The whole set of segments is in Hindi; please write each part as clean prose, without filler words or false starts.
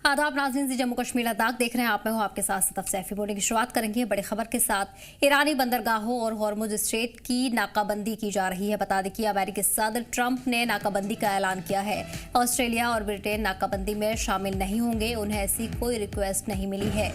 आदाब नाज़रीन, जी जम्मू कश्मीर लद्दाख देख रहे हैं आप। मैं हूं आपके साथ सतफ सैफी। बोलने की शुरुआत करेंगे बड़ी खबर के साथ। ईरानी बंदरगाहों और हॉर्मुज स्ट्रेट की नाकाबंदी की जा रही है। बता दें कि अमेरिकी सदर ट्रंप ने नाकाबंदी का ऐलान किया है। ऑस्ट्रेलिया और ब्रिटेन नाकाबंदी में शामिल नहीं होंगे, उन्हें ऐसी कोई रिक्वेस्ट नहीं मिली है।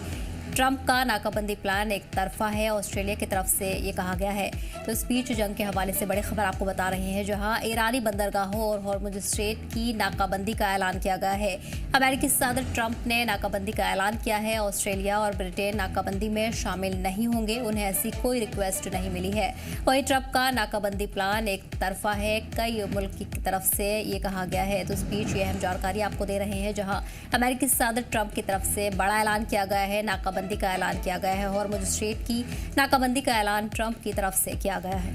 ट्रंप का नाकाबंदी प्लान एक तरफा है, ऑस्ट्रेलिया की तरफ से ये कहा गया है। तो इस बीच जंग के हवाले से बड़ी खबर आपको बता रहे हैं, जहां ईरानी बंदरगाहों और हॉर्मुज स्ट्रेट की नाकाबंदी का ऐलान किया गया है। अमेरिकी सदर ट्रंप ने नाकाबंदी का ऐलान किया है। ऑस्ट्रेलिया और ब्रिटेन नाकाबंदी में शामिल नहीं होंगे, उन्हें ऐसी कोई रिक्वेस्ट नहीं मिली है। वहीं ट्रंप का नाकाबंदी प्लान एक तरफा है, कई मुल्क की तरफ से ये कहा गया है। तो इस बीच ये अहम जानकारी आपको दे रहे हैं, जहां अमेरिकी सदर ट्रंप की तरफ से बड़ा ऐलान किया गया है, नाकाबंदी का ऐलान किया गया है। हॉर्मुज स्ट्रेट की नाकाबंदी का ऐलान ट्रंप की तरफ से किया गया है।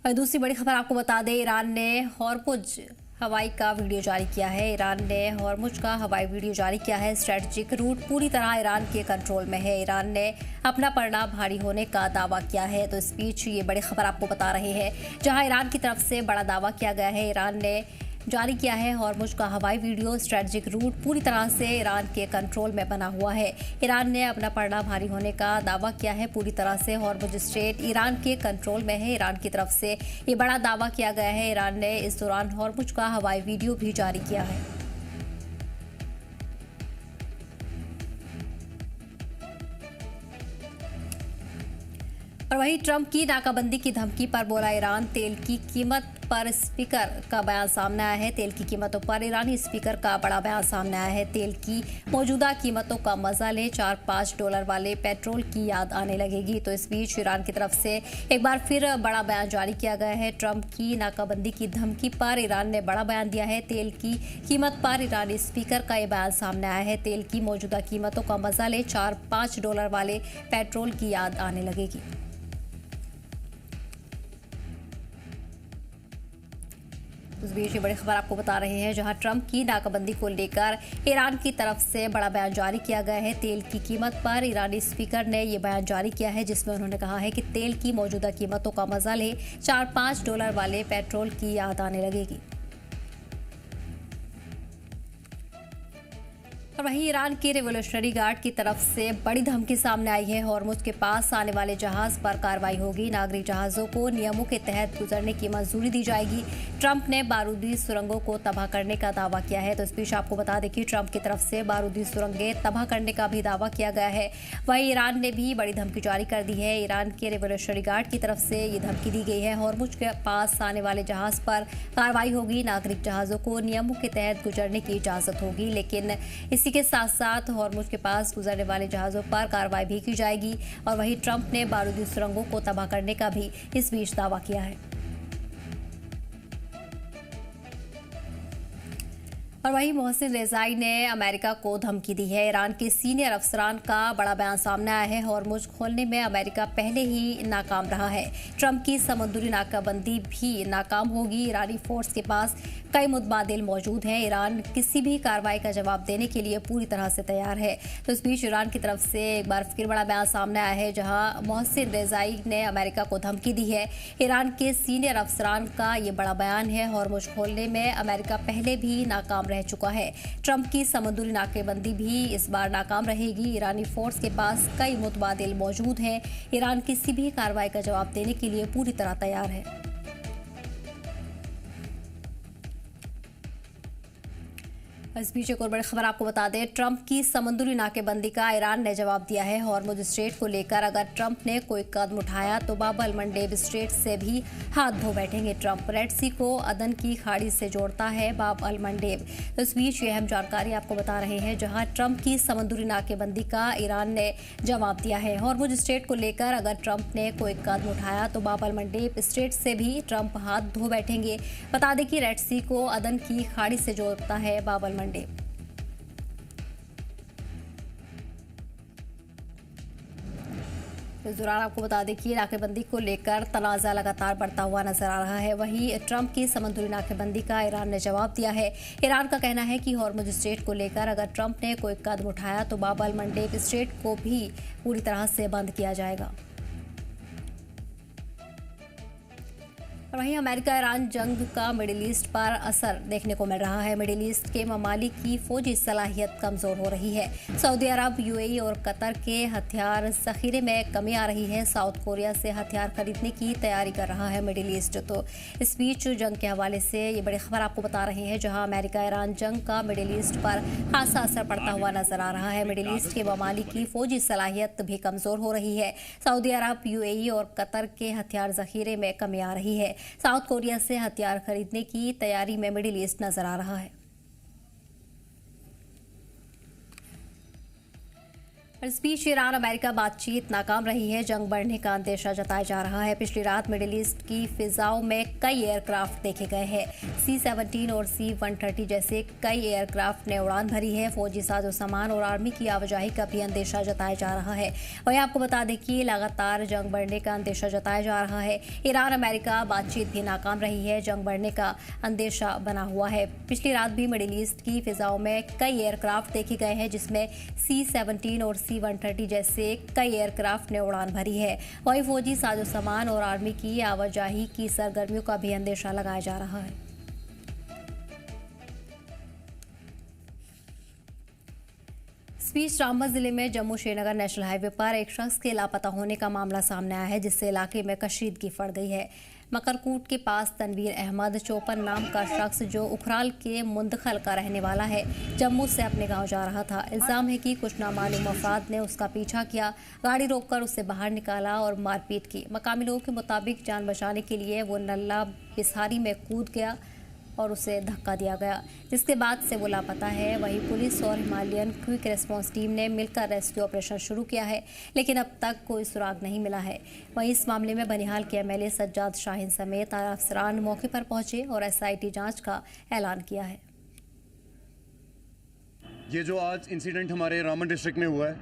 और दूसरी बड़ी खबर आपको बता दें, ईरान ने हॉर्मुज हवाई का वीडियो जारी किया है। ईरान ने हॉर्मुज का हवाई वीडियो जारी किया है। स्ट्रेटेजिक रूट पूरी तरह ईरान के कंट्रोल में है। ईरान ने अपना पड़ना भारी होने का दावा किया है। तो इस बीच ये बड़ी खबर आपको बता रहे हैं, जहां ईरान की तरफ से बड़ा दावा किया गया है। ईरान ने जारी किया है हॉर्मुज का हवाई वीडियो। स्ट्रेटेजिक रूट पूरी तरह से ईरान के कंट्रोल में बना हुआ है। ईरान ने अपना पड़ना भारी होने का दावा किया है। पूरी तरह से हॉर्मुज स्ट्रेट ईरान के कंट्रोल में है। ईरान की तरफ से ये बड़ा दावा किया गया है। ईरान ने इस दौरान हॉर्मुज का हवाई वीडियो भी जारी किया है। और वहीं ट्रंप की नाकाबंदी की धमकी पर बोला ईरान। तेल की कीमत पर स्पीकर का बयान सामने आया है। तेल की कीमतों पर ईरानी स्पीकर का बड़ा बयान सामने आया है। तेल की मौजूदा कीमतों का मजा ले, $4-5 वाले पेट्रोल की याद आने लगेगी। तो इस बीच ईरान की तरफ से एक बार फिर बड़ा बयान जारी किया गया है। ट्रंप की नाकाबंदी की धमकी पर ईरान ने बड़ा बयान दिया है। तेल की कीमत पर ईरानी स्पीकर का ये बयान सामने आया है। तेल की मौजूदा कीमतों का मजा ले, $4-5 वाले पेट्रोल की याद आने लगेगी। उस बीच ये बड़ी खबर आपको बता रहे हैं, जहां ट्रंप की नाकाबंदी को लेकर ईरान की तरफ से बड़ा बयान जारी किया गया है। तेल की कीमत पर ईरानी स्पीकर ने ये बयान जारी किया है, जिसमें उन्होंने कहा है कि तेल की मौजूदा कीमतों का मजा ले, $4-5 वाले पेट्रोल की याद आने लगेगी। और वहीं ईरान के रिवोल्यूशनरी गार्ड की तरफ से बड़ी धमकी सामने आई है। हॉर्मुज के पास आने वाले जहाज पर कार्रवाई होगी। नागरिक जहाजों को नियमों के तहत गुजरने की मंजूरी दी जाएगी। ट्रंप ने बारूदी सुरंगों को तबाह करने का दावा किया है। तो इस बीच आपको बता दें कि ट्रंप की तरफ से बारूदी सुरंगें तबाह करने का भी दावा किया गया है। वहीं ईरान ने भी बड़ी धमकी जारी कर दी है। ईरान के रिवोल्यूशनरी गार्ड की तरफ से ये धमकी दी गई है। हॉर्मुज के पास आने वाले जहाज पर कार्रवाई होगी। नागरिक जहाजों को नियमों के तहत गुजरने की इजाजत होगी, लेकिन इसी के साथ साथ हॉर्मुज के पास गुजरने वाले जहाजों पर कार्रवाई भी की जाएगी। और वहीं ट्रंप ने बारूदी सुरंगों को तबाह करने का भी इस बीच दावा किया है। और वहीं मोहसिन रेजाई ने अमेरिका को धमकी दी है। ईरान के सीनियर अफसरान का बड़ा बयान सामने आया है। हॉर्मुज खोलने में अमेरिका पहले ही नाकाम रहा है। ट्रंप की समुद्री नाकाबंदी भी नाकाम होगी। ईरानी फोर्स के पास कई मुतबादिल मौजूद हैं। ईरान किसी भी कार्रवाई का जवाब देने के लिए पूरी तरह से तैयार है। तो इस बीच ईरान की तरफ से एक बार फिर बड़ा बयान सामने आया है, जहां मोहसिन रेजाई ने अमेरिका को धमकी दी है। ईरान के सीनियर अफसरान का ये बड़ा बयान है। हॉर्मुज खोलने में अमेरिका पहले भी नाकाम रह चुका है। ट्रंप की समुद्री नाकेबंदी भी इस बार नाकाम रहेगी। ईरानी फोर्स के पास कई मुतबादिल मौजूद हैं। ईरान किसी भी कार्रवाई का जवाब देने के लिए पूरी तरह तैयार है। इस बीच एक और बड़ी खबर आपको बता दें, ट्रंप की समुद्री नाकेबंदी का ईरान ने जवाब दिया है। हॉर्मुज स्ट्रेट को लेकर अगर ट्रंप ने कोई कदम उठाया तो बाब अल मंडेब स्ट्रेट से भी हाथ धो बैठेंगे। ट्रंप रेड सी को अदन की खाड़ी से जोड़ता है बाब अल मंडेब। तो इस बीच ये अहम जानकारी आपको बता रहे हैं, जहां ट्रंप की समुद्री नाकेबंदी का ईरान ने जवाब दिया है। हॉर्मुज स्ट्रेट को लेकर अगर ट्रंप ने कोई कदम उठाया तो बाब अल मंडेब स्ट्रेट से भी ट्रंप हाथ धो बैठेंगे। बता दें कि रेड सी को अदन की खाड़ी से जोड़ता है बाब अल मंडेब। इस दौरान आपको बता दें कि नाकेबंदी को लेकर तनाज़ा लगातार बढ़ता हुआ नजर आ रहा है। वहीं ट्रंप की समुद्री नाकेबंदी का ईरान ने जवाब दिया है। ईरान का कहना है कि हॉर्मुज स्ट्रेट को लेकर अगर ट्रंप ने कोई कदम उठाया तो बाब अल मंडेब स्ट्रेट को भी पूरी तरह से बंद किया जाएगा। वहीं अमेरिका ईरान जंग का मिडिल ईस्ट पर असर देखने को मिल रहा है। मिडिल ईस्ट के ममालिक की फौजी सलाहियत कमजोर हो रही है। सऊदी अरब, यूएई और कतर के हथियार जखीरे में कमी आ रही है। साउथ कोरिया से हथियार खरीदने की तैयारी कर रहा है मिडिल ईस्ट। तो इस बीच जंग के हवाले से ये बड़ी खबर आपको बता रहे हैं, जहां अमेरिका ईरान जंग का मिडिल ईस्ट पर खासा असर पड़ता हुआ नजर आ रहा है। मिडिल ईस्ट के ममालिक की फौजी सलाहियत भी कमजोर हो रही है। सऊदी अरब, यूएई और कतर के हथियार जखीरे में कमी आ रही है। साउथ कोरिया से हथियार खरीदने की तैयारी में मिडिल ईस्ट नजर आ रहा है। इस बीच ईरान अमेरिका बातचीत नाकाम रही है। जंग बढ़ने का अंदेशा जताया जा रहा है। पिछली रात मिडिल ईस्ट की फिजाओं में कई एयरक्राफ्ट देखे गए हैं। C-17 और C-130 जैसे कई एयरक्राफ्ट ने उड़ान भरी है। फौजी साजो सामान और आर्मी की आवाजाही का भी अंदेशा जताया जा रहा है। वहीं आपको बता दें कि लगातार जंग बढ़ने का अंदेशा जताया जा रहा है। ईरान अमेरिका बातचीत भी नाकाम रही है। जंग बढ़ने का अंदेशा बना हुआ है। पिछली रात भी मिडिल ईस्ट की फिजाओं में कई एयरक्राफ्ट देखे गए हैं, जिसमें C-17 और C-130 जैसे कई एयरक्राफ्ट ने उड़ान भरी है। वहीं फौजी साजो सामान और आर्मी की आवाजाही की सरगर्मियों का भी अंदेशा लगाया जा रहा है। इस बीच रामबन जिले में जम्मू श्रीनगर नेशनल हाईवे पर एक शख्स के लापता होने का मामला सामने आया है, जिससे इलाके में कशीदगी फड़ गई है। मकरकूट के पास तनवीर अहमद चौपन नाम का शख्स, जो उखराल के मुंदखल का रहने वाला है, जम्मू से अपने गांव जा रहा था। इल्जाम है कि कुछ नामालूम अफराद ने उसका पीछा किया, गाड़ी रोककर उसे बाहर निकाला और मारपीट की। मकामी लोगों के मुताबिक जान बचाने के लिए वो नल्ला बिसारी में कूद गया और उसे धक्का दिया गया, जिसके बाद से वो लापता है। वहीं पुलिस और हिमालयन क्विक रिस्पांस टीम ने मिलकर रेस्क्यू ऑपरेशन शुरू किया है, लेकिन अब तक कोई सुराग नहीं मिला है। वहीं इस मामले में बनिहाल के एमएलए सज्जाद शाहीन समेत अफसरान मौके पर पहुंचे और एसआईटी जांच का ऐलान किया है। ये जो आज इंसिडेंट हमारे रामबन डिस्ट्रिक्ट में हुआ है,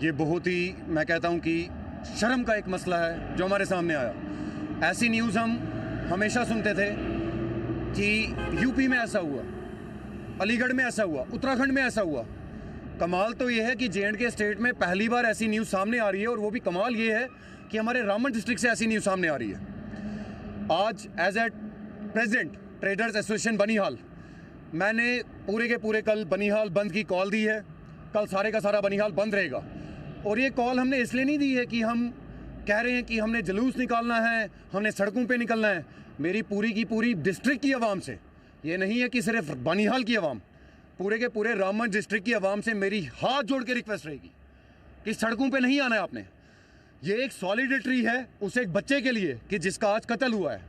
ये बहुत ही, मैं कहता हूँ कि शर्म का एक मसला है जो हमारे सामने आया। ऐसी न्यूज़ हम हमेशा सुनते थे कि यूपी में ऐसा हुआ, अलीगढ़ में ऐसा हुआ, उत्तराखंड में ऐसा हुआ। कमाल तो ये है कि J&K स्टेट में पहली बार ऐसी न्यूज़ सामने आ रही है, और वो भी कमाल ये है कि हमारे रामबन डिस्ट्रिक्ट से ऐसी न्यूज़ सामने आ रही है। आज as a president traders association Banihal, मैंने पूरे के पूरे कल बनिहाल बंद की कॉल दी है। कल सारे का सारा बनिहाल बंद रहेगा, और ये कॉल हमने इसलिए नहीं दी है कि हम कह रहे हैं कि हमने जुलूस निकालना है, हमने सड़कों पे निकलना है। मेरी पूरी की पूरी डिस्ट्रिक्ट की आवाम से, ये नहीं है कि सिर्फ बनिहाल की आवाम, पूरे के पूरे रामबन डिस्ट्रिक्ट की आवाम से मेरी हाथ जोड़ के रिक्वेस्ट रहेगी कि सड़कों पे नहीं आना है आपने। ये एक सॉलिडेटरी है उस एक बच्चे के लिए कि जिसका आज कत्ल हुआ है।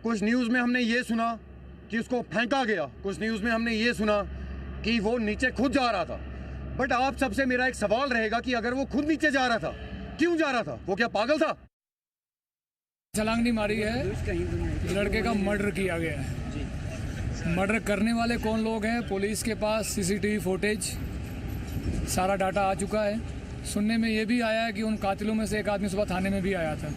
कुछ न्यूज़ में हमने ये सुना कि उसको फेंका गया, कुछ न्यूज़ में हमने ये सुना कि वो नीचे खुद जा रहा था। बट आप सबसे मेरा एक सवाल रहेगा कि अगर वो खुद नीचे जा रहा था, क्यों जा रहा था? वो क्या पागल था? छलांग नहीं मारी है, लड़के का मर्डर किया गया है। मर्डर करने वाले कौन लोग हैं, पुलिस के पास सीसीटीवी फुटेज सारा डाटा आ चुका है। सुनने में ये भी आया है कि उन कातिलों में से एक आदमी सुबह थाने में भी आया था,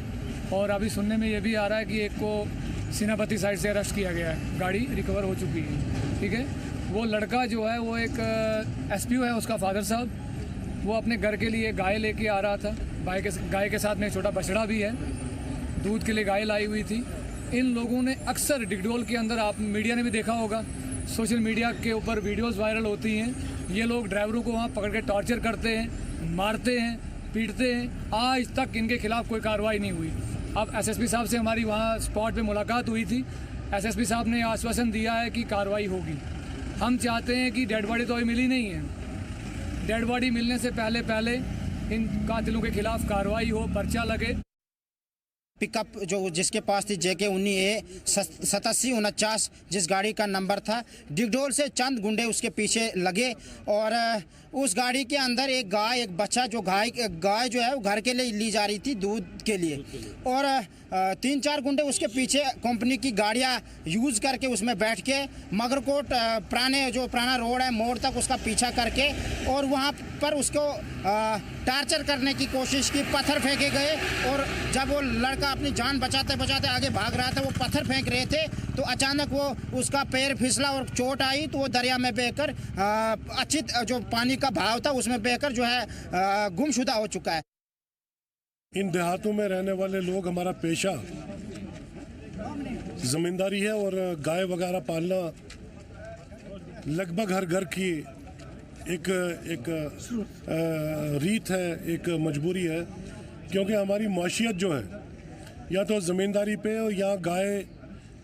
और अभी सुनने में ये भी आ रहा है कि एक को सीनापति साइड से अरेस्ट किया गया है, गाड़ी रिकवर हो चुकी है। ठीक है, वो लड़का जो है वो एक एसपीओ है, उसका फादर साहब। वो अपने घर के लिए गाय लेके आ रहा था, गाय के साथ में एक छोटा बछड़ा भी है, दूध के लिए गाय लाई हुई थी। इन लोगों ने अक्सर डिगडोल के अंदर, आप मीडिया ने भी देखा होगा, सोशल मीडिया के ऊपर वीडियोस वायरल होती हैं। ये लोग ड्राइवरों को वहाँ पकड़ के टॉर्चर करते हैं, मारते हैं, पीटते हैं। आज तक इनके खिलाफ कोई कार्रवाई नहीं हुई। अब एसएसपी साहब से हमारी वहाँ स्पॉट पे मुलाकात हुई थी। एसएसपी साहब ने आश्वासन दिया है कि कार्रवाई होगी। हम चाहते हैं कि डेड बॉडी तो अभी मिली नहीं है, डेड बॉडी मिलने से पहले इन कातिलों के खिलाफ कार्रवाई हो, पर्चा लगे। पिकअप जो जिसके पास थी JK 19A 8749, जिस गाड़ी का नंबर था, डिगडोल से चंद गुंडे उसके पीछे लगे, और उस गाड़ी के अंदर एक गाय, एक बच्चा, जो गाय जो है वो घर के लिए ली जा रही थी दूध के लिए, और 3-4 गुंडे उसके पीछे कंपनी की गाड़ियां यूज़ करके उसमें बैठ के मगरकोट पुराना रोड है मोड़ तक उसका पीछा करके, और वहां पर उसको टार्चर करने की कोशिश की। पत्थर फेंके गए, और जब वो लड़का अपनी जान बचाते बचाते आगे भाग रहा था, वो पत्थर फेंक रहे थे, तो अचानक वो उसका पैर फिसला और चोट आई, तो वो दरिया में बहकर अच्छी जो पानी का भाव था उसमें बहकर जो है गुमशुदा हो चुका है। इन देहातों में रहने वाले लोग, हमारा पेशा ज़मींदारी है और गाय वगैरह पालना लगभग हर घर की एक रीत है, एक मजबूरी है, क्योंकि हमारी माशियत जो है या तो ज़मींदारी पे और या गाय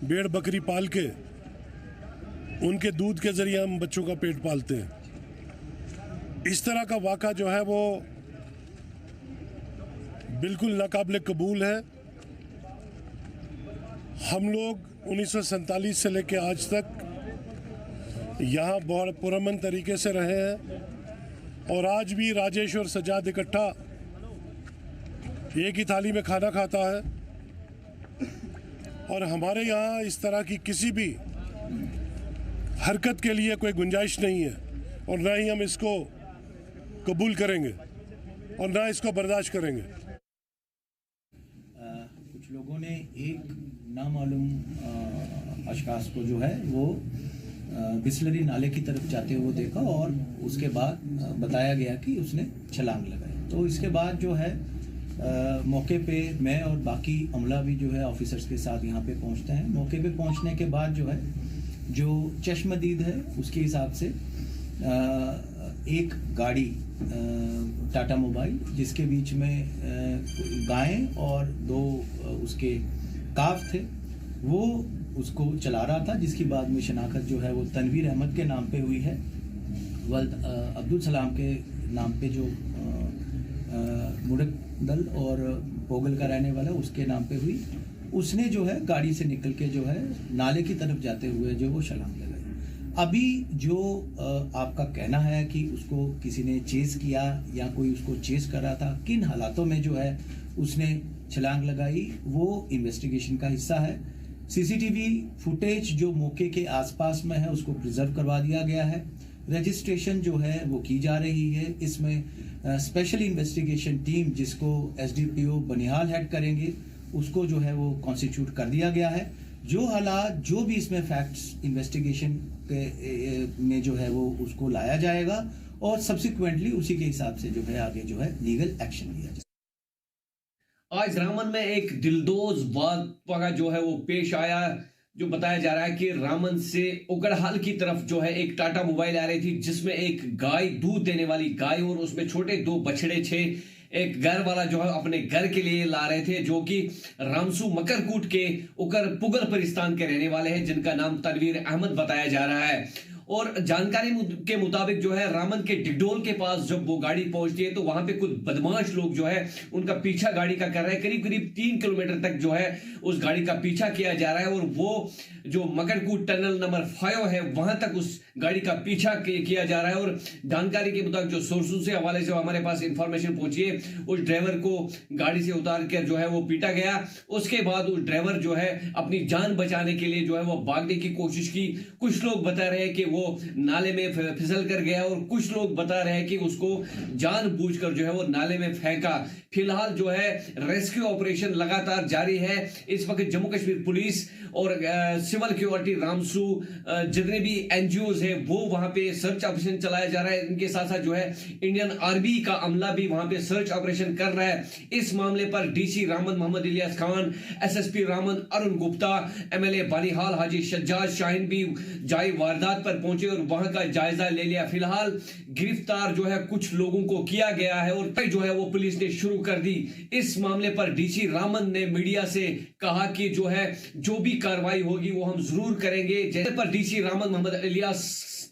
भेड़ बकरी पाल के उनके दूध के ज़रिए हम बच्चों का पेट पालते हैं। इस तरह का वाक़ा जो है वो बिल्कुल नाकाबिल कबूल है। हम लोग 1947 से लेकर आज तक यहाँ बहुत पुरअमन तरीके से रहे हैं और आज भी राजेश और सजाद इकट्ठा एक ही थाली में खाना खाता है और हमारे यहाँ इस तरह की किसी भी हरकत के लिए कोई गुंजाइश नहीं है और ना ही हम इसको कबूल करेंगे और ना इसको बर्दाश्त करेंगे। कुछ लोगों ने एक नामालूम अशखास को जो है वो बिस्लरी नाले की तरफ जाते हुए देखा और उसके बाद बताया गया कि उसने छलांग लगाई। तो इसके बाद जो है मौके पे मैं और बाकी अमला भी जो है ऑफिसर्स के साथ यहाँ पे पहुँचते हैं। मौके पे पहुँचने के बाद जो है जो चश्मदीद है उसके हिसाब से एक गाड़ी टाटा मोबाइल जिसके बीच में गायें और दो उसके काफ थे वो उसको चला रहा था, जिसकी बाद में शनाख्त जो है वो तनवीर अहमद के नाम पे हुई है। वल्द अब्दुल सलाम के नाम पे जो मुड़कदल और पोगल का रहने वाला उसके नाम पे हुई। उसने जो है गाड़ी से निकल के जो है नाले की तरफ जाते हुए जो वो छलांग लगाई। अभी जो आपका कहना है कि उसको किसी ने चेस किया या कोई उसको चेस कर रहा था, किन हालातों में जो है उसने छलांग लगाई, वो इन्वेस्टिगेशन का हिस्सा है। सीसीटीवी फुटेज जो मौके के आसपास में है उसको प्रिजर्व करवा दिया गया है। रजिस्ट्रेशन जो है वो की जा रही है। इसमें स्पेशल इन्वेस्टिगेशन टीम जिसको एसडीपीओ बनिहाल हेड करेंगे उसको जो है वो कॉन्स्टिट्यूट कर दिया गया है। जो हालात जो भी इसमें फैक्ट्स इन्वेस्टिगेशन में जो है वो उसको लाया जाएगा और सब्सिक्वेंटली उसी के हिसाब से जो है आगे जो है लीगल एक्शन लिया जाएगा। आज रामन में एक दिलदोज वाक़या जो है वो पेश आया, जो बताया जा रहा है कि रामन से उकड़हाल की तरफ जो है एक टाटा मोबाइल आ रही थी जिसमें एक गाय, दूध देने वाली गाय और उसमें छोटे दो बछड़े थे। एक घर वाला जो है अपने घर के लिए ला रहे थे, जो कि रामसू मकरकूट के उकर पुगल परिस्तान के रहने वाले हैं, जिनका नाम तनवीर अहमद बताया जा रहा है। और जानकारी के मुताबिक जो है रामन के डिगडोल के पास जब वो गाड़ी पहुंचती है तो वहां पे कुछ बदमाश लोग जो है उनका पीछा गाड़ी का कर रहे हैं। करीब करीब 3 किलोमीटर तक जो है उस गाड़ी का पीछा किया जा रहा है और वो जो मकरकूट टनल नंबर 5 है वहां तक उस गाड़ी का पीछा किया जा रहा है। और जानकारी के मुताबिक जो सोर्सों से हवाले से हमारे पास इंफॉर्मेशन पहुंची है, उस ड्राइवर को गाड़ी से उतार कर जो है वो पीटा गया। उसके बाद उस ड्राइवर जो है अपनी जान बचाने के लिए जो है वो भागने की कोशिश की। कुछ लोग बता रहे हैं कि वो नाले में फिसल कर गया और कुछ लोग बता रहे हैं कि उसको जानबूझकर जो है वो नाले में फेंका। फिलहाल जो है रेस्क्यू ऑपरेशन लगातार जारी है। इस वक्त जम्मू कश्मीर पुलिस और सिविल सिक्योरिटी रामसू जितने भी एनजीओज है वो वहां पे सर्च ऑपरेशन चलाया जा रहा है। इनके साथ साथ जो है इंडियन आर्मी का अमला भी वहां पे सर्च ऑपरेशन कर रहा है। इस मामले पर DC Ramban Mohammad Ilyas Khan, SSP Ramban Arun Gupta, MLA Banihal Haji Shajjad Shaheen भी जाए वारदात पर पहुंचे और वहां का जायजा ले लिया। फिलहाल गिरफ्तार जो है कुछ लोगों को किया गया है और जो है वो पुलिस ने शुरू कर दी। इस मामले पर डीसी रामन ने मीडिया से कहा कि जो है जो भी कार्रवाई होगी वो हम जरूर करेंगे। जैसे पर डीसी रामन मोहम्मद इलियास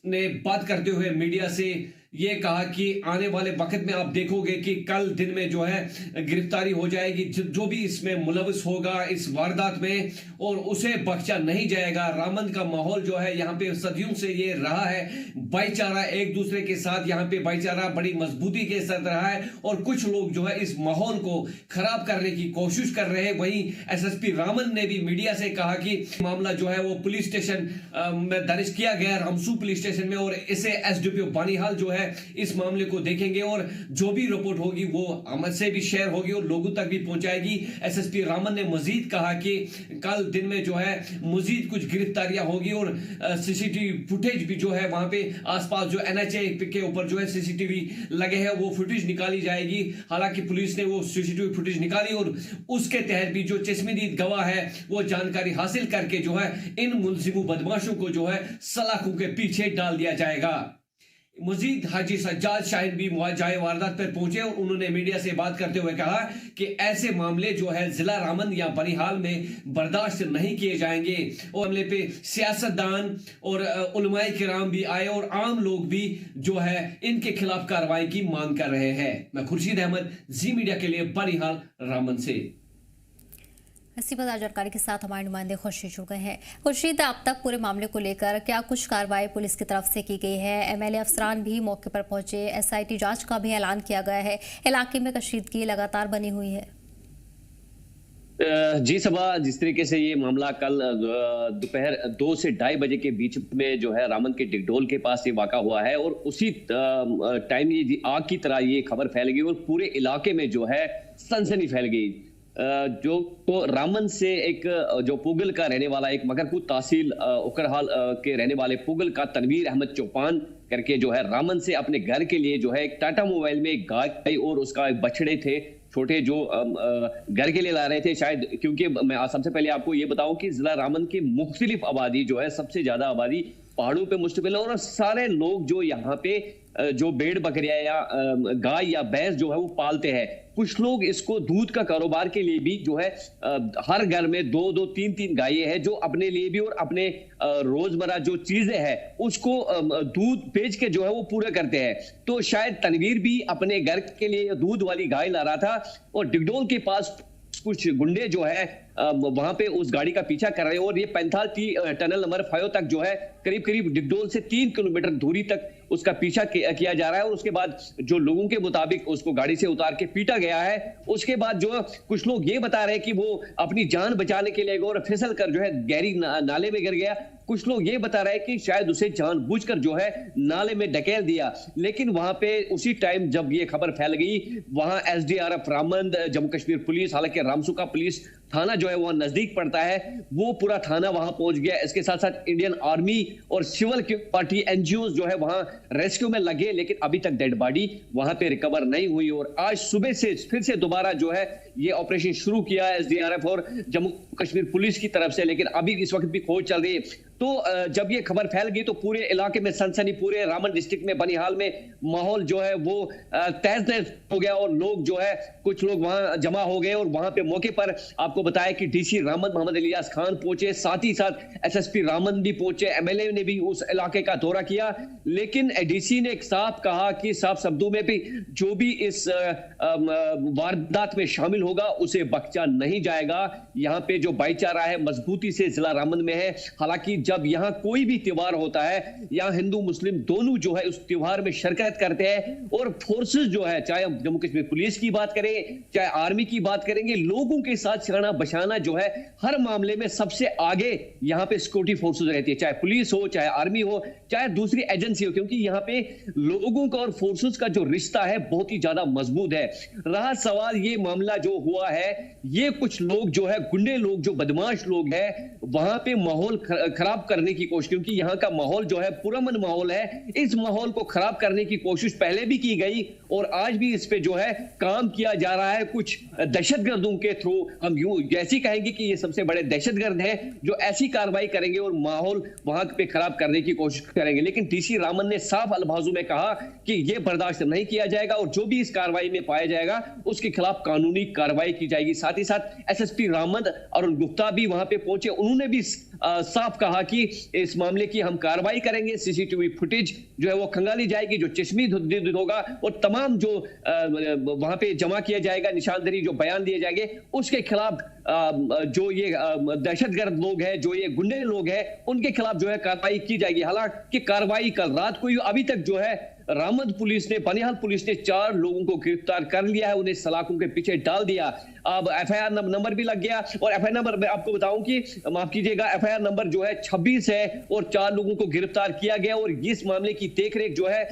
ने बात करते हुए मीडिया से ये कहा कि आने वाले वक्त में आप देखोगे कि कल दिन में जो है गिरफ्तारी हो जाएगी, जो भी इसमें मुलविस होगा इस वारदात में, और उसे बख्शा नहीं जाएगा। रामन का माहौल जो है यहाँ पे सदियों से ये रहा है, भाईचारा एक दूसरे के साथ यहाँ पे भाईचारा बड़ी मजबूती के साथ रहा है और कुछ लोग जो है इस माहौल को खराब करने की कोशिश कर रहे हैं। वहीं एसएसपी रामन ने भी मीडिया से कहा कि मामला जो है वो पुलिस स्टेशन में दर्ज किया गया रामसू पुलिस स्टेशन में और इसे एसडीपीओ बानीहाल जो है है इस मामले को देखेंगे और जो भी रिपोर्ट होगी वो हमसे भी शेयर होगी और लोगों तक भी पहुंचाएगी। एसएसपी रामन ने मजीद कहा कि कल दिन में जो है मजीद कुछ गिरफ्तारियां होगी और सीसीटीवी फुटेज भी जो है वहां पे आसपास जो एनएचए के ऊपर जो है सीसीटीवी लगे हैं वो फुटेज निकाली जाएगी। हालांकि पुलिस ने वो सीसीटीवी फुटेज निकाली और उसके तहत भी जो चश्मदीद गवाह है वो जानकारी हासिल करके जो है इन मुलजिमों बदमाशों को जो है सलाखों के पीछे डाल दिया जाएगा। मजीद हाजी सज्जाद शाहीन भी जाए वारदात पर पहुंचे और उन्होंने मीडिया से बात करते हुए कहा कि ऐसे मामले जो है जिला रामन या बनिहाल में बर्दाश्त नहीं किए जाएंगे और मामले पे सियासतदान और उलमाए किराम भी आए और आम लोग भी जो है इनके खिलाफ कार्रवाई की मांग कर रहे हैं। मैं खुर्शीद अहमद, जी मीडिया के लिए बनिहाल रामन से। इसी पर जानकारी के साथ हमारे नुमाइंदे खुर्शीद जुड़ गए हैं। खुर्शीद, अब तक पूरे मामले को लेकर क्या कुछ कार्रवाई पुलिस की तरफ से की गई है? एमएलए अफसरान भी मौके पर पहुंचे, एसआईटी जांच का भी ऐलान किया गया है, इलाके में कशीदगी लगातार बनी हुई है। जी सबा, जिस तरीके से ये मामला कल दोपहर 2 से 2:30 बजे के बीच में जो है रामन के डिगडोल के पास ये वाक़ा हुआ है और उसी टाइम ये आग की तरह ये खबर फैल गई और पूरे इलाके में जो है सनसनी फैल गई। जो तो रामन से एक जो पुगल का रहने वाला एक मगरपुर तहसील उकरहाल के रहने वाले पुगल का तनवीर अहमद चौपान करके जो है रामन से अपने घर के लिए जो है एक टाटा मोबाइल में एक गाय और उसका एक बछड़े थे छोटे जो घर के लिए ला रहे थे शायद, क्योंकि मैं सबसे पहले आपको ये बताऊं कि जिला रामन की मुख्तलिफ आबादी जो है सबसे ज्यादा आबादी पहाड़ों पे मुश्तमिल है और सारे लोग जो यहाँ पे जो भेड़ बकरियां या गाय या भैंस जो है वो पालते हैं। कुछ लोग इसको दूध का कारोबार के लिए भी जो है हर घर में 2-2, 3-3 गायें हैं जो अपने लिए भी और अपने रोजमर्रा जो चीजें हैं उसको दूध बेच के जो है वो पूरा करते हैं। तो शायद तनवीर भी अपने घर के लिए दूध वाली गाय ला रहा था और डिगडोल के पास कुछ गुंडे जो है वहां पे उस गाड़ी का पीछा कर रहे हैं और ये पैंथाल टनल नंबर 5 तक जो है करीब डिगडोल से 3 किलोमीटर दूरी तक उसका पीछा किया जा रहा है और उसके बाद जो लोगों के मुताबिक उसको गाड़ी से उतार के पीटा गया है। उसके बाद जो कुछ लोग ये बता रहे हैं कि वो अपनी जान बचाने के लिए और फिसल कर जो है गहरी नाले में गिर गया। कुछ लोग ये बता रहे हैं कि शायद उसे जानबूझकर जो है नाले में ढकेल दिया। लेकिन वहां पे उसी टाइम जब ये खबर फैल गई वहां एसडीआरएफ रामन, जम्मू कश्मीर पुलिस, हालांकि रामसुका पुलिस थाना जो है वहां नजदीक पड़ता है, वो पूरा थाना वहां पहुंच गया। इसके साथ साथ इंडियन आर्मी और सिविल पार्टी एनजीओ जो है वहां रेस्क्यू में लगे, लेकिन अभी तक डेड बॉडी वहां पे रिकवर नहीं हुई और आज सुबह से फिर से दोबारा जो है ये ऑपरेशन शुरू किया है एसडीआरएफ और जम्मू कश्मीर पुलिस की तरफ से, लेकिन अभी इस वक्त भी खोज चल रही है। तो जब ये खबर फैल गई तो पूरे इलाके में सनसनी, पूरे रामन डिस्ट्रिक्ट में बनिहाल में माहौल जो है वो तहस नहस हो गया और लोग जो है कुछ लोग वहां जमा हो गए और वहां पे मौके पर आपको बताया कि डीसी रामन मोहम्मद इलियास खान पहुंचे, साथ ही साथ एसएसपी रामन भी पहुंचे, एमएलए ने भी उस इलाके का दौरा किया। लेकिन डीसी ने एक साफ कहा कि साफ शब्दों में भी जो भी इस वारदात में शामिल होगा उसे बख्शा नहीं जाएगा। यहाँ पे जो भाईचारा है मजबूती से जिला रामन में है। हालांकि जब यहाँ कोई भी त्योहार होता है, यहाँ हिंदू मुस्लिम दोनों जो है उस त्योहार में शिरकत करते हैं और फोर्सेस जो है, चाहे हम जम्मू कश्मीर पुलिस की बात करें चाहे आर्मी की बात करेंगे, लोगों के साथ शाना बशाना जो है हर मामले में सबसे आगे यहाँ पे सिक्योरिटी फोर्सेस रहती है, चाहे पुलिस हो, चाहे आर्मी हो, चाहे दूसरी एजेंसी हो, क्योंकि यहाँ पे लोगों का और फोर्सेस का जो रिश्ता है बहुत ही ज्यादा मजबूत है। रहा सवाल ये मामला जो हुआ है, ये कुछ लोग जो है गुंडे लोग, जो बदमाश लोग हैं, वहां पे माहौल खराब करने की कोशिश, क्योंकि यहाँ का माहौल जो है पुरअमन माहौल है, इस माहौल को खराब करने की कोशिश पहले भी की गई और आज भी इस पे जो है काम किया जा रहा है कुछ दहशतगर्दों के थ्रू। हम यूं जैसी कहेंगे कि ये सबसे बड़े दहशतगर्द हैं जो ऐसी कार्रवाई करेंगे और माहौल वहां पे खराब करने की कोशिश करेंगे। लेकिन डीसी रामन ने साफ अल्फाजों में कहा कि यह बर्दाश्त नहीं किया जाएगा और जो भी इस कार्रवाई में पाया जाएगा उसके खिलाफ कानूनी कार्रवाई की जाएगी। साथ ही साथ एसएसपी रामन अरुण गुप्ता भी वहां पे पहुंचे, उन्होंने भी साफ कहा कि इस मामले की हम कार्रवाई करेंगे, सीसीटीवी फुटेज जो है वो खंगाली जाएगी, जो चश्मदीद होगा और तमाम जो वहां पे जमा किया जाएगा, निशानदही जो बयान दिए जाएंगे उसके खिलाफ जो ये दहशतगर्द लोग हैं, जो ये गुंडे लोग हैं, उनके खिलाफ जो है कार्रवाई की जाएगी। हालांकि कार्रवाई कल रात को अभी तक जो है रामन पुलिस ने, बनिहाल पुलिस ने 4 लोगों को गिरफ्तार कर लिया है, उन्हें सलाखों के पीछे डाल दिया। अब FIR नंबर भी लग गया और FIR नंबर मैं आपको बताऊं कि माफ कीजिएगा FIR नंबर जो है 26 है और 4 लोगों को गिरफ्तार किया गया और इस मामले की देखरेख जो है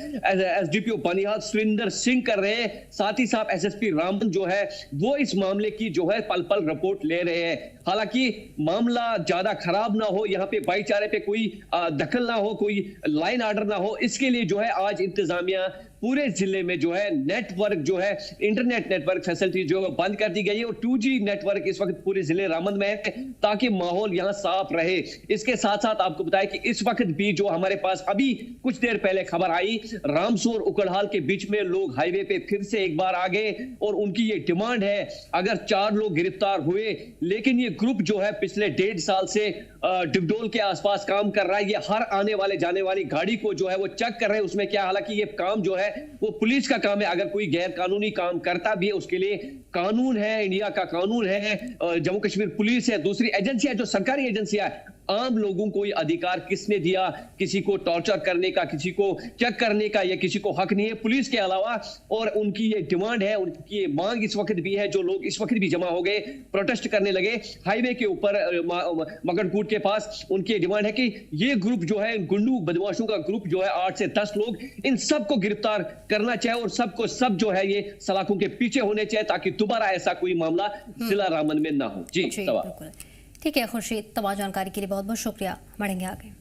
SDPO बनिहाल सुरेंद्र सिंह कर रहे हैं। साथ ही साथ SSP रामन जो है वो इस मामले की जो है पल पल रिपोर्ट ले रहे हैं। हालांकि मामला ज्यादा खराब ना हो, यहाँ पे भाईचारे पे कोई दखल ना हो, कोई लाइन ऑर्डर ना हो, इसके लिए जो है आज इंतजामिया पूरे जिले में जो है नेटवर्क जो है इंटरनेट नेटवर्क फैसिलिटी जो है बंद कर दी गई है और 2G नेटवर्क इस वक्त पूरे जिले रामन में है ताकि माहौल यहां साफ रहे। इसके साथ साथ आपको बताया कि इस वक्त भी जो हमारे पास अभी कुछ देर पहले खबर आई, रामसोर उकड़हाल के बीच में लोग हाईवे पे फिर से एक बार आ गए और उनकी ये डिमांड है, अगर 4 लोग गिरफ्तार हुए लेकिन ये ग्रुप जो है पिछले 1.5 साल से डिगडोल के आसपास काम कर रहा है, ये हर आने वाले जाने वाली गाड़ी को जो है वो चेक कर रहे हैं उसमें क्या, हालांकि ये काम जो है वो पुलिस का काम है। अगर कोई गैर कानूनी काम करता भी है उसके लिए कानून है, इंडिया का कानून है, जम्मू कश्मीर पुलिस है, दूसरी एजेंसियां जो सरकारी एजेंसियां है। आम लोगों को ये अधिकार किसने दिया, किसी को टॉर्चर करने का, किसी को चेक करने का, या किसी को हक नहीं है पुलिस के अलावा। और उनकी ये डिमांड है, उनकी ये मांग इस वक्त भी है, जो लोग इस वक्त भी जमा हो गए, प्रोटेस्ट करने लगे हाईवे के ऊपर मगरकूट के पास। उनकी डिमांड है कि ये ग्रुप जो है, गुंडू बदमाशों का ग्रुप जो है 8 से 10 लोग, इन सबको गिरफ्तार करना चाहिए और सबको सब जो है ये सलाखों के पीछे होने चाहिए ताकि दोबारा ऐसा कोई मामला जिला रामन में ना हो। जी ठीक है खुर्शीद, तमाम जानकारी के लिए बहुत बहुत शुक्रिया। बढ़ेंगे आगे।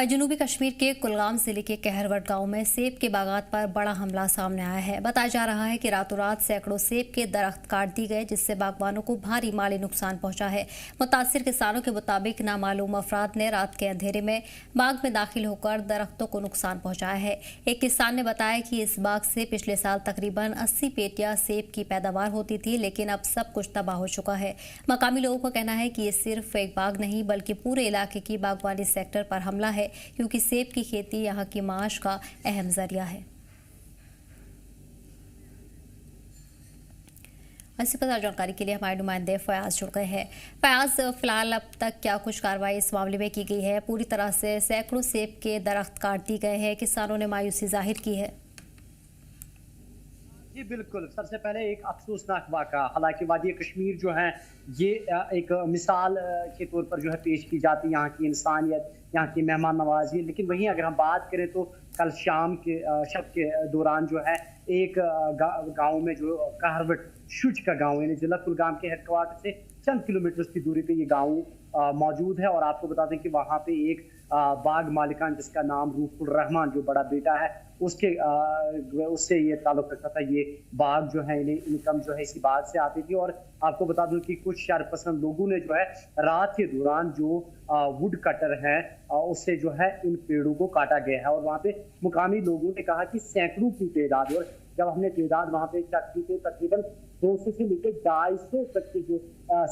जनूबी कश्मीर के कुलगाम जिले के कहरवट गांव में सेब के बागात पर बड़ा हमला सामने आया है। बताया जा रहा है कि रातों रात सैकड़ों सेब के दरख्त काट दिए गए, जिससे बागबानों को भारी माली नुकसान पहुंचा है। मुतासिर किसानों के मुताबिक नामालूम अफराद ने रात के अंधेरे में बाग में दाखिल होकर दरख्तों को नुकसान पहुंचाया है। एक किसान ने बताया कि इस बाग से पिछले साल तकरीबन 80 पेटियां सेब की पैदावार होती थी, लेकिन अब सब कुछ तबाह हो चुका है। मकामी लोगों का कहना है कि ये सिर्फ एक बाग नहीं बल्कि पूरे इलाके की बागवानी सेक्टर पर हमला है, क्योंकि सेब की खेती यहाँ की माश का अहम जरिया है। इसी पर जानकारी के लिए हमारे नुमाइंदे फयाज जुड़ गए हैं। फयाज, फिलहाल अब तक क्या कुछ कार्रवाई इस मामले में की गई है? पूरी तरह से सैकड़ों सेब के दरख्त काट दिए गए हैं, किसानों ने मायूसी जाहिर की है। जी बिल्कुल, सबसे पहले एक अफसोसनाक वाक़ा, हालांकि वादी कश्मीर जो है ये एक मिसाल के तौर पर जो है पेश की जाती है, यहाँ की इंसानियत, यहाँ की मेहमान नवाजी। लेकिन वहीं अगर हम बात करें तो कल शाम के शब के दौरान जो है एक गांव में जो कहरवट शुच का गांव यानी जिला कुलगाम के हेडक्वार्टर से चंद किलोमीटर की दूरी पे ये गांव मौजूद है। और आपको बता दें कि वहाँ पे एक बाग मालिकान जिसका नाम रूफुल रहमान जो बड़ा बेटा है उससे ये ताल्लुक रखता था। ये बाग जो है इनकम जो है इसी बाग से आती थी। और आपको बता दूं कि कुछ शरपसंद लोगों ने जो है रात के दौरान जो वुड कटर है उससे जो है इन पेड़ों को काटा गया है। और वहाँ पे मुकामी लोगों ने कहा कि सैकड़ों की तादाद, और जब हमने तादाद वहाँ पे चेक की तो तकरीबन 200 से लेकर 250 तक के जो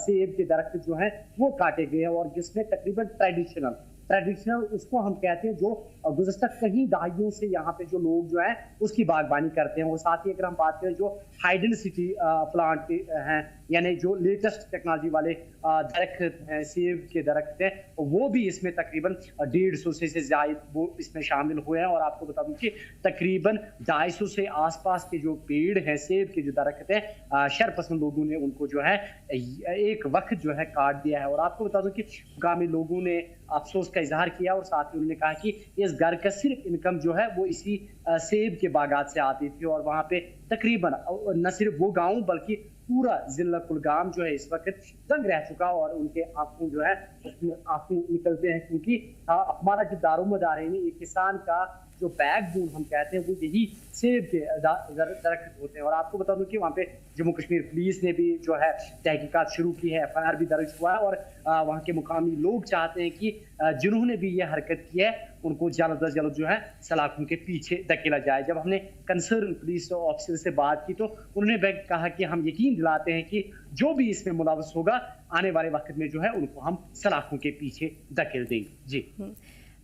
सेब के दरख्त जो है वो काटे गए हैं। और जिसमें तकरीबन ट्रेडिशनल उसको हम कहते हैं, जो गुज़श्ता कई दहाइयों से यहाँ पे जो लोग जो है उसकी बागबानी करते हैं। और साथ ही अगर हम बात करें जो हाइडन सिटी प्लांट हैं, यानी जो लेटेस्ट टेक्नोलॉजी वाले दरख्त हैं, सेब के दरख्त हैं, वो भी इसमें तकरीबन 150 से ज़ायद वो इसमें शामिल हुए हैं। और आपको बता दूं कि तकरीबन 250 से आसपास के जो पेड़ हैं, सेब के जो दरख्त हैं, शरपसंद लोगों ने उनको जो है एक वक्त जो है काट दिया है। और आपको बता दूं कि मुकामी लोगों ने अफसोस का इजहार किया और साथ ही उन्होंने कहा कि इस घर का सिर्फ इनकम जो है वो इसी सेब के बागात से आती थी। और वहाँ पे तकरीबन न सिर्फ वो गांव बल्कि पूरा जिला कुलगाम जो है इस वक्त तंग रह चुका। और उनके आंसू जो है उसमें आंसू निकलते हैं, क्योंकि हमारा जो दारोमदार है एक किसान का जो बैकबोन हम कहते हैं वो यही सेब के दरख्त होते हैं। और आपको बता दूं कि वहाँ पे जम्मू कश्मीर पुलिस ने भी जो है तहकीकात शुरू की है, FIR भी दर्ज हुआ है। और वहाँ के मुकामी लोग चाहते हैं कि जिन्होंने भी ये हरकत की है उनको जल्द अज जल्द जो है सलाखों के पीछे धकेला जाए। जब हमने कंसर्न पुलिस ऑफिसर से बात की तो उन्होंने कहा कि हम यकीन दिलाते हैं कि जो भी इसमें मुलव्वस होगा आने वाले वक्त में जो है उनको हम सलाखों के पीछे धकेल देंगे। जी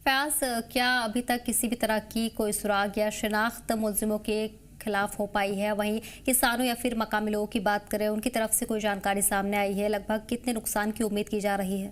फयाज, क्या अभी तक किसी भी तरह की कोई सुराग या शिनाख्त मुलजिमों के खिलाफ हो पाई है? वहीं किसानों या फिर मकामी लोगों की बात करें, उनकी तरफ से कोई जानकारी सामने आई है? लगभग कितने नुकसान की उम्मीद की जा रही है?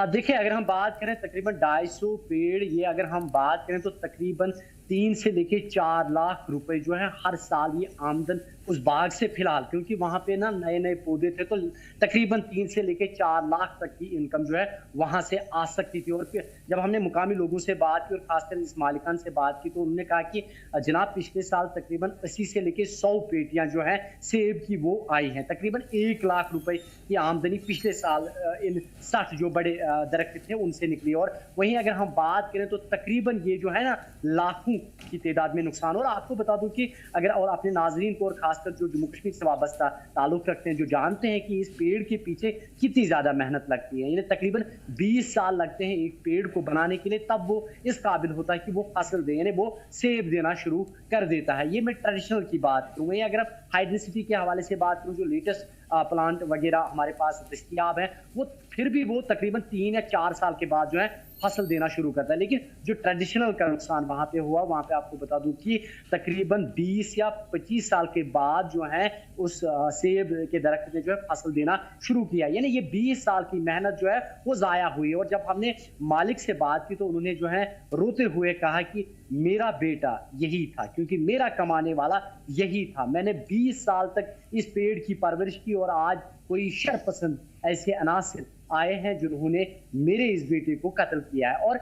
देखिए, अगर हम बात करें तकरीबन 250 पेड़, ये अगर हम बात करें तो तकरीबन 3 से लेके 4 लाख रुपए जो है हर साल ये आमदन उस बाग से फिलहाल, क्योंकि वहां पे ना नए नए पौधे थे, तो तकरीबन 3 से लेके 4 लाख तक की इनकम जो है वहां से आ सकती थी। और फिर जब हमने मुकामी लोगों से बात की और खासकर इस मालिकान से बात की, तो उन्होंने कहा कि जनाब पिछले साल तकरीबन 80 से लेके 100 पेटियां जो है सेब की वो आई हैं। तकरीबन 1 लाख रुपए की आमदनी पिछले साल इन 60 जो बड़े दरख्त थे उनसे निकली। और वहीं अगर हम बात करें तो तकरीबन ये जो है ना लाखों की तादाद में नुकसान। और आपको बता दूं कि अगर और अपने नाजरीन को और खासकर जो जम्मू कश्मीर से वाबस्ता ताल्लुक रखते हैं, जो जानते हैं कि इस पेड़ के पीछे कितनी ज्यादा मेहनत लगती है, यानी तकरीबन 20 साल लगते हैं एक पेड़ को बनाने के लिए, तब वो इस काबिल होता है कि वो फसल दे, यानी वो सेब देना शुरू कर देता है। ये मैं ट्रेडिशनल की बात करूँ। वहीं अगर आप हाइड्रोसिटी के हवाले से बात करूँ, जो लेटेस्ट प्लांट वगैरह हमारे पास दस्तयाब है, वो फिर भी वो तकरीबन 3 या 4 साल के बाद जो है फसल देना शुरू करता है। लेकिन जो ट्रेडिशनल का नुकसान वहां पे हुआ, वहां पे आपको बता दूं कि तकरीबन 20 या 25 साल के बाद जो है उस सेब के दरख्त ने जो है फसल देना शुरू किया, यानी ये 20 साल की मेहनत जो है वो जाया हुई। और जब हमने मालिक से बात की तो उन्होंने जो है रोते हुए कहा कि मेरा बेटा यही था, क्योंकि मेरा कमाने वाला यही था। मैंने 20 साल तक इस पेड़ की परवरिश की और आज कोई शरपसंद ऐसे अनासिर आए हैं जिन्होंने मेरे इस बेटे को कत्ल किया है। और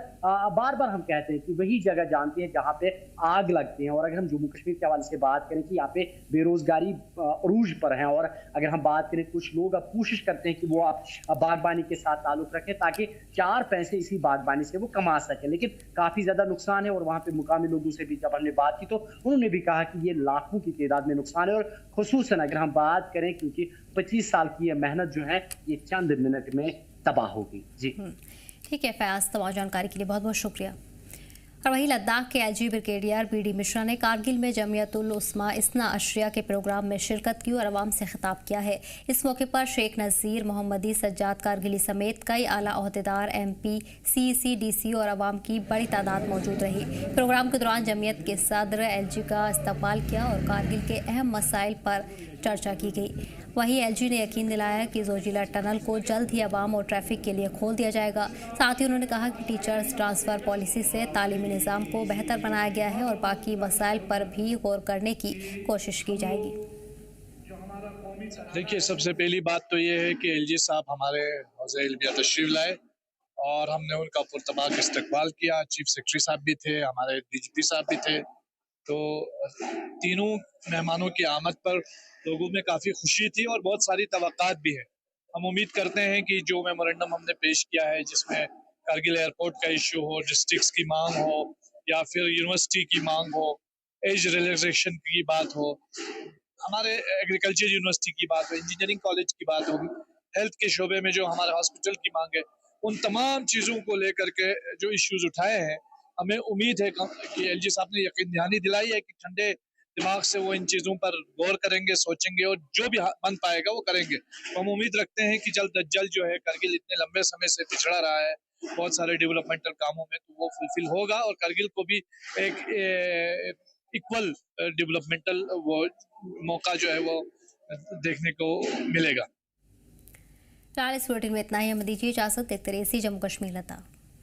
बार बार हम कहते हैं कि वही जगह जानते हैं जहां पे आग लगती है। और अगर हम जम्मू कश्मीर के हवाले से बात करें कि यहाँ पे बेरोजगारी अरूज पर है, और अगर हम बात करें कुछ लोग अब कोशिश करते हैं कि वो आप बागबानी के साथ ताल्लुक रखें ताकि 4 पैसे इसी बागबानी से वो कमा सके, लेकिन काफी ज्यादा नुकसान है। और वहां पे मुकामी लोगों से भी जब हमने बात की तो उन्होंने भी कहा कि ये लाखों की तादाद में नुकसान है। और खुसूसन अगर हम बात करें, क्योंकि 25 साल की ये मेहनत जो है ये चंद मिनट में तबाह होगी। जी ठीक है फयाज, तमाम जानकारी के लिए बहुत बहुत शुक्रिया। और वहीं लद्दाख के एलजी ब्रिगेडियर बीडी मिश्रा ने कारगिल में जमियतुल उस्मा इस्ना अशरिया के प्रोग्राम में शिरकत की और अवाम से खिताब किया है। इस मौके पर शेख नज़ीर मोहम्मदी, सज्जाद कारगिली समेत कई आला ओहदेदार, MP, CEC, DC और अवाम की बड़ी तादाद मौजूद रही। प्रोग्राम के दौरान जमियत के सदर एलजी का इस्तकबाल किया और कारगिल के अहम मसाइल पर चर्चा की गई। वहीं एलजी ने यकीन दिलाया कि जोजिला टनल को जल्द ही अवाम और ट्रैफिक के लिए खोल दिया जाएगा। साथ ही उन्होंने कहा कि टीचर्स ट्रांसफ़र पॉलिसी से तालीमी निज़ाम को बेहतर बनाया गया है और बाकी मसाइल पर भी गौर करने की कोशिश की जाएगी। देखिए, सबसे पहली बात तो ये है कि एलजी साहब हमारे हौज़े इल्मिया तशरीफ़ लाए और हमने उनका पुरतबाक इस्तकबाल किया। चीफ सेक्रेटरी साहब भी थे, हमारे DGP साहब भी थे। तो तीनों मेहमानों की आमद पर लोगों में काफ़ी खुशी थी और बहुत सारी तवक्कात भी है। हम उम्मीद करते हैं कि जो मेमोरेंडम हमने पेश किया है, जिसमें कारगिल एयरपोर्ट का इशू हो, डिस्ट्रिक्ट्स की मांग हो या फिर यूनिवर्सिटी की मांग हो, एज रिलैक्सेशन की बात हो, हमारे एग्रीकल्चर यूनिवर्सिटी की बात हो, इंजीनियरिंग कॉलेज की बात हो, हेल्थ के शोबे में जो हमारे हॉस्पिटल की मांग है, उन तमाम चीज़ों को लेकर के जो इश्यूज उठाए हैं, हमें उम्मीद है कि एलजी साहब ने यकीन दहानी दिलाई है कि ठंडे दिमाग से वो इन चीज़ों पर गौर करेंगे, सोचेंगे और जो भी बन पाएगा वो करेंगे। तो हम उम्मीद रखते हैं कि जल्द अज जल्द जो है कारगिल इतने लंबे समय से पिछड़ा रहा है बहुत सारे डेवलपमेंटल कामों में, तो वो फुलफिल होगा और कारगिल को भी एक इक्वल डेवलपमेंटल वो मौका जो है वो देखने को मिलेगा। फिलहाल इस बुलेटिन में इतना ही। हम दीजिए इजाजत। देखते रहिए जम्मू कश्मीर लता।